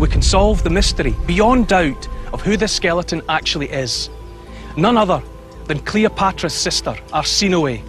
we can solve the mystery beyond doubt of who this skeleton actually is. None other than Cleopatra's sister, Arsinoe,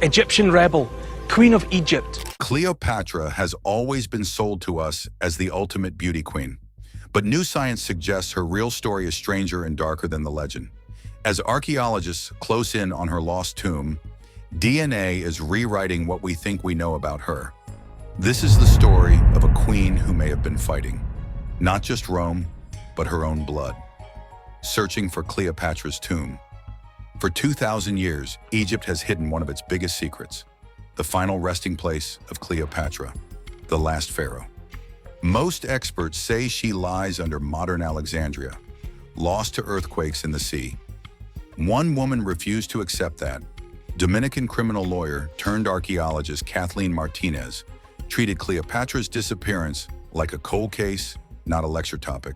Egyptian rebel, Queen of Egypt. Cleopatra has always been sold to us as the ultimate beauty queen. But new science suggests her real story is stranger and darker than the legend. As archaeologists close in on her lost tomb, DNA is rewriting what we think we know about her. This is the story of a queen who may have been fighting, not just Rome, but her own blood, searching for Cleopatra's tomb. For 2,000 years, Egypt has hidden one of its biggest secrets, the final resting place of Cleopatra, the last pharaoh. Most experts say she lies under modern Alexandria, lost to earthquakes in the sea. One woman refused to accept that. Dominican criminal lawyer turned archaeologist Kathleen Martinez treated Cleopatra's disappearance like a cold case, not a lecture topic.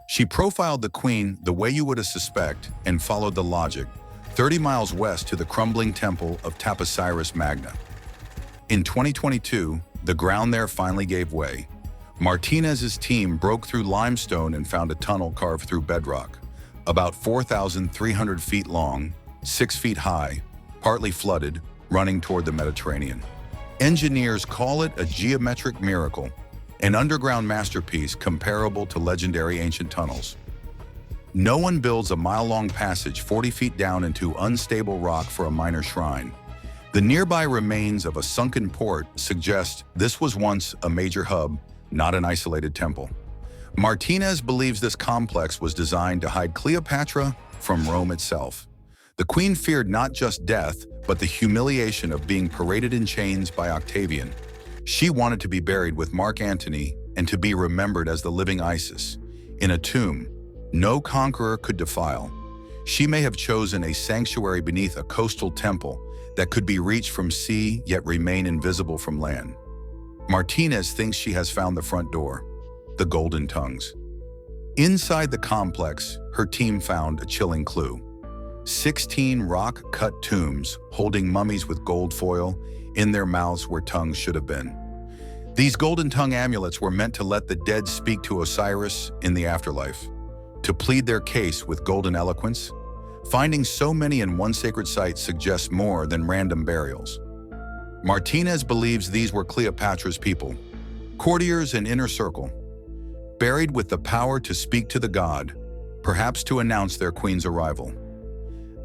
She profiled the queen the way you would suspect and followed the logic 30 miles west to the crumbling temple of Taposiris Magna. In 2022, the ground there finally gave way. Martinez's team broke through limestone and found a tunnel carved through bedrock, about 4,300 feet long, 6 feet high, partly flooded, running toward the Mediterranean. Engineers call it a geometric miracle, an underground masterpiece comparable to legendary ancient tunnels. No one builds a mile-long passage 40 feet down into unstable rock for a minor shrine. The nearby remains of a sunken port suggest this was once a major hub, not an isolated temple. Martinez believes this complex was designed to hide Cleopatra from Rome itself. The queen feared not just death, but the humiliation of being paraded in chains by Octavian. She wanted to be buried with Mark Antony and to be remembered as the living Isis, in a tomb no conqueror could defile. She may have chosen a sanctuary beneath a coastal temple that could be reached from sea yet remain invisible from land. Martinez thinks she has found the front door, the Golden Tongues. Inside the complex, her team found a chilling clue. 16 rock-cut tombs holding mummies with gold foil in their mouths where tongues should have been. These golden tongue amulets were meant to let the dead speak to Osiris in the afterlife, to plead their case with golden eloquence. Finding so many in one sacred site suggests more than random burials. Martinez believes these were Cleopatra's people, courtiers and inner circle, buried with the power to speak to the god, perhaps to announce their queen's arrival.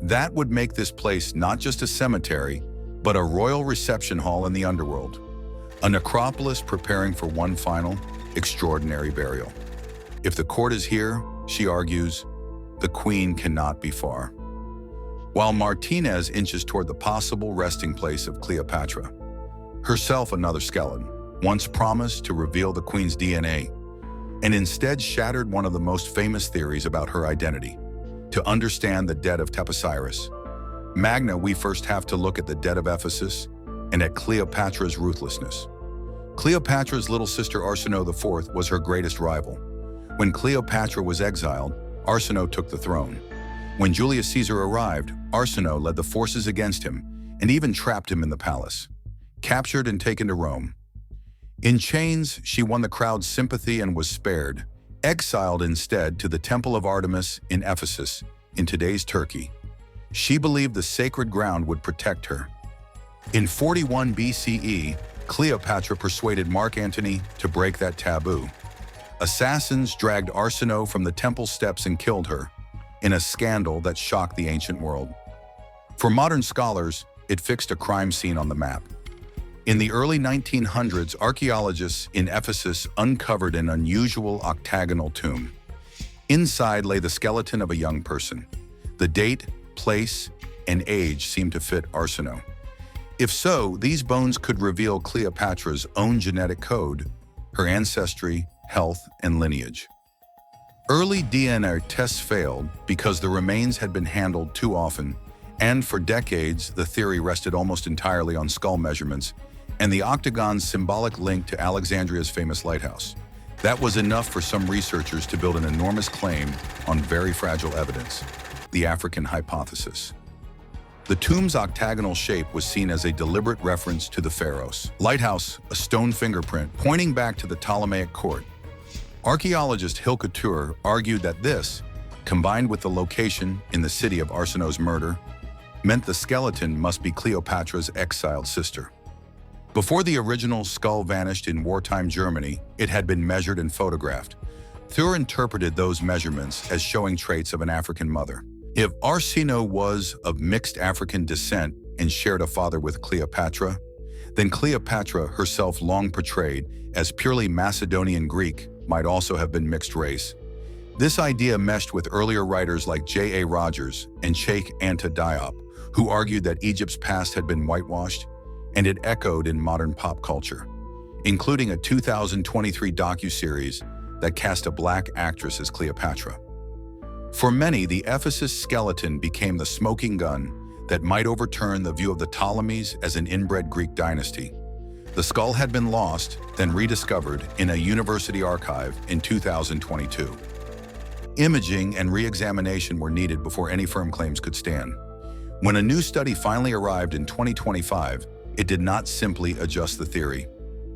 That would make this place not just a cemetery, but a royal reception hall in the underworld, a necropolis preparing for one final, extraordinary burial. If the court is here, she argues, the queen cannot be far. While Martinez inches toward the possible resting place of Cleopatra, herself another skeleton, once promised to reveal the queen's DNA, and instead shattered one of the most famous theories about her identity. To understand the dead of Taposiris, Magna, we first have to look at the dead of Ephesus and at Cleopatra's ruthlessness. Cleopatra's little sister Arsinoe IV was her greatest rival. When Cleopatra was exiled, Arsinoe took the throne. When Julius Caesar arrived, Arsinoe led the forces against him and even trapped him in the palace. Captured and taken to Rome. In chains, she won the crowd's sympathy and was spared, exiled instead to the Temple of Artemis in Ephesus, in today's Turkey. She believed the sacred ground would protect her. In 41 BCE, Cleopatra persuaded Mark Antony to break that taboo. Assassins dragged Arsinoe from the temple steps and killed her, in a scandal that shocked the ancient world. For modern scholars, it fixed a crime scene on the map. In the early 1900s, archaeologists in Ephesus uncovered an unusual octagonal tomb. Inside lay the skeleton of a young person. The date, place, and age seemed to fit Arsinoe. If so, these bones could reveal Cleopatra's own genetic code, her ancestry, health, and lineage. Early DNA tests failed because the remains had been handled too often, and for decades, the theory rested almost entirely on skull measurements and the octagon's symbolic link to Alexandria's famous lighthouse. That was enough for some researchers to build an enormous claim on very fragile evidence, the African hypothesis. The tomb's octagonal shape was seen as a deliberate reference to the pharaohs. Lighthouse, a stone fingerprint pointing back to the Ptolemaic court. Archaeologist Hilke Tur argued that this, combined with the location in the city of Arsinoe's murder, meant the skeleton must be Cleopatra's exiled sister. Before the original skull vanished in wartime Germany, it had been measured and photographed. Thur interpreted those measurements as showing traits of an African mother. If Arsinoe was of mixed African descent and shared a father with Cleopatra, then Cleopatra, herself long portrayed as purely Macedonian Greek, might also have been mixed race. This idea meshed with earlier writers like J.A. Rogers and Cheikh Anta Diop, who argued that Egypt's past had been whitewashed, and it echoed in modern pop culture, including a 2023 docuseries that cast a black actress as Cleopatra. For many, the Ephesus skeleton became the smoking gun that might overturn the view of the Ptolemies as an inbred Greek dynasty. The skull had been lost, then rediscovered in a university archive in 2022. Imaging and re-examination were needed before any firm claims could stand. When a new study finally arrived in 2025, it did not simply adjust the theory.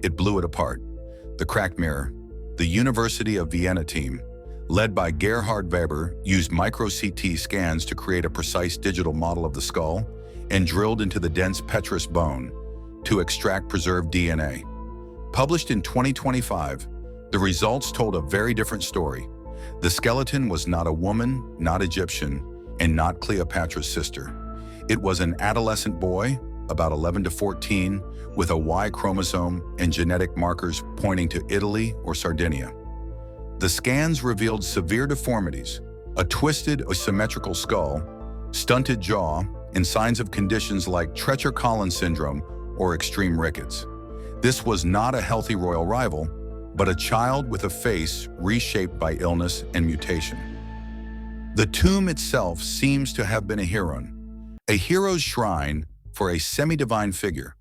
It blew it apart. The cracked mirror. The University of Vienna team, led by Gerhard Weber, used micro-CT scans to create a precise digital model of the skull and drilled into the dense petrous bone to extract preserved DNA. Published in 2025, the results told a very different story. The skeleton was not a woman, not Egyptian, and not Cleopatra's sister. It was an adolescent boy, about 11 to 14, with a Y chromosome and genetic markers pointing to Italy or Sardinia. The scans revealed severe deformities, a twisted, asymmetrical skull, stunted jaw, and signs of conditions like Treacher-Collins syndrome or extreme rickets. This was not a healthy royal rival, but a child with a face reshaped by illness and mutation. The tomb itself seems to have been a hero's shrine for a semi-divine figure.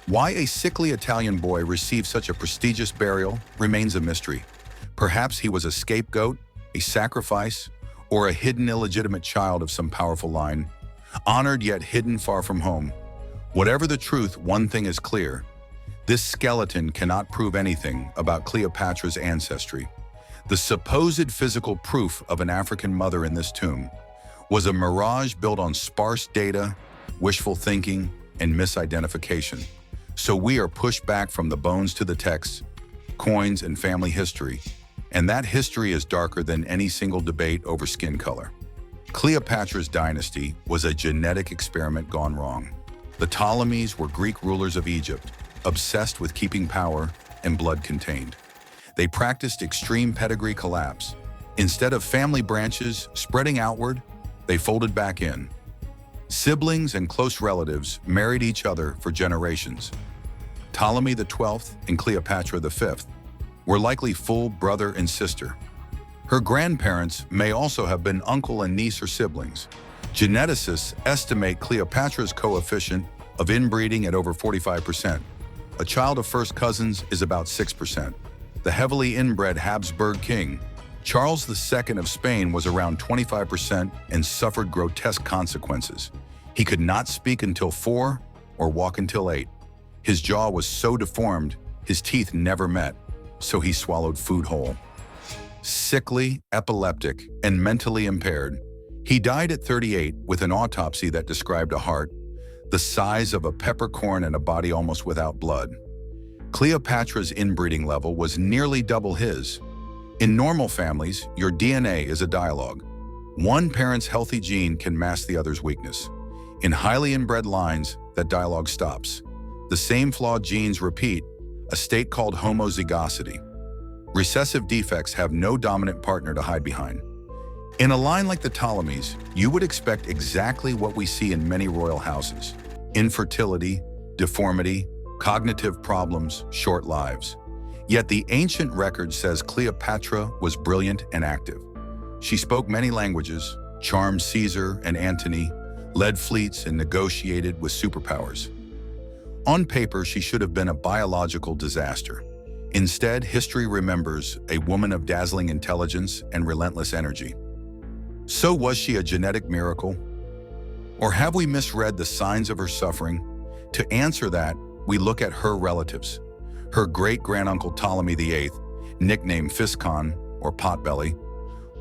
Why a sickly Italian boy received such a prestigious burial remains a mystery. Perhaps he was a scapegoat, a sacrifice, or a hidden illegitimate child of some powerful line, honored yet hidden far from home. Whatever the truth, one thing is clear. This skeleton cannot prove anything about Cleopatra's ancestry. The supposed physical proof of an African mother in this tomb was a mirage built on sparse data, wishful thinking, and misidentification. So we are pushed back from the bones to the texts, coins, and family history, and that history is darker than any single debate over skin color. Cleopatra's dynasty was a genetic experiment gone wrong. The Ptolemies were Greek rulers of Egypt, obsessed with keeping power and blood contained. They practiced extreme pedigree collapse. Instead of family branches spreading outward, they folded back in. Siblings and close relatives married each other for generations. Ptolemy XII and Cleopatra V were likely full brother and sister. Her grandparents may also have been uncle and niece or siblings. Geneticists estimate Cleopatra's coefficient of inbreeding at over 45%. A child of first cousins is about 6%. The heavily inbred Habsburg king, Charles II of Spain, was around 25% and suffered grotesque consequences. He could not speak until 4 or walk until 8. His jaw was so deformed, his teeth never met, so he swallowed food whole. Sickly, epileptic, and mentally impaired, he died at 38 with an autopsy that described a heart the size of a peppercorn and a body almost without blood. Cleopatra's inbreeding level was nearly double his. In normal families, your DNA is a dialogue. One parent's healthy gene can mask the other's weakness. In highly inbred lines, that dialogue stops. The same flawed genes repeat, a state called homozygosity. Recessive defects have no dominant partner to hide behind. In a line like the Ptolemies, you would expect exactly what we see in many royal houses: infertility, deformity, cognitive problems, short lives. Yet the ancient record says Cleopatra was brilliant and active. She spoke many languages, charmed Caesar and Antony, led fleets, and negotiated with superpowers. On paper, she should have been a biological disaster. Instead, history remembers a woman of dazzling intelligence and relentless energy. So was she a genetic miracle? Or have we misread the signs of her suffering? To answer that, we look at her relatives. Her great-granduncle Ptolemy VIII nicknamed Fiscon or Potbelly,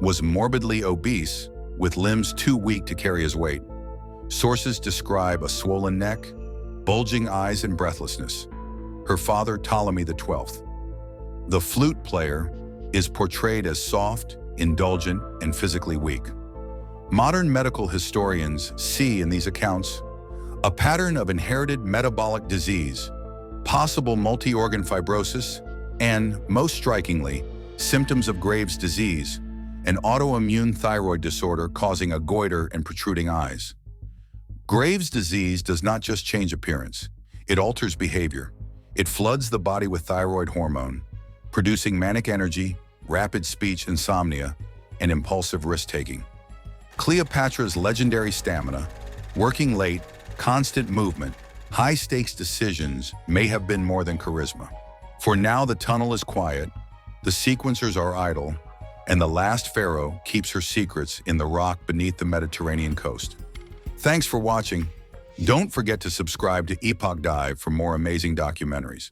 was morbidly obese with limbs too weak to carry his weight. Sources describe a swollen neck, bulging eyes, and breathlessness. Her father, Ptolemy XII, the flute player, is portrayed as soft, indulgent, and physically weak. Modern medical historians see in these accounts a pattern of inherited metabolic disease, possible multi-organ fibrosis, and, most strikingly, symptoms of Graves' disease, an autoimmune thyroid disorder causing a goiter and protruding eyes. Graves' disease does not just change appearance, it alters behavior. It floods the body with thyroid hormone, producing manic energy, rapid speech, insomnia, and impulsive risk-taking. Cleopatra's legendary stamina, working late, constant movement, high-stakes decisions may have been more than charisma. For now the tunnel is quiet, the sequencers are idle, and the last pharaoh keeps her secrets in the rock beneath the Mediterranean coast. Thanks for watching. Don't forget to subscribe to Epoch Dive for more amazing documentaries.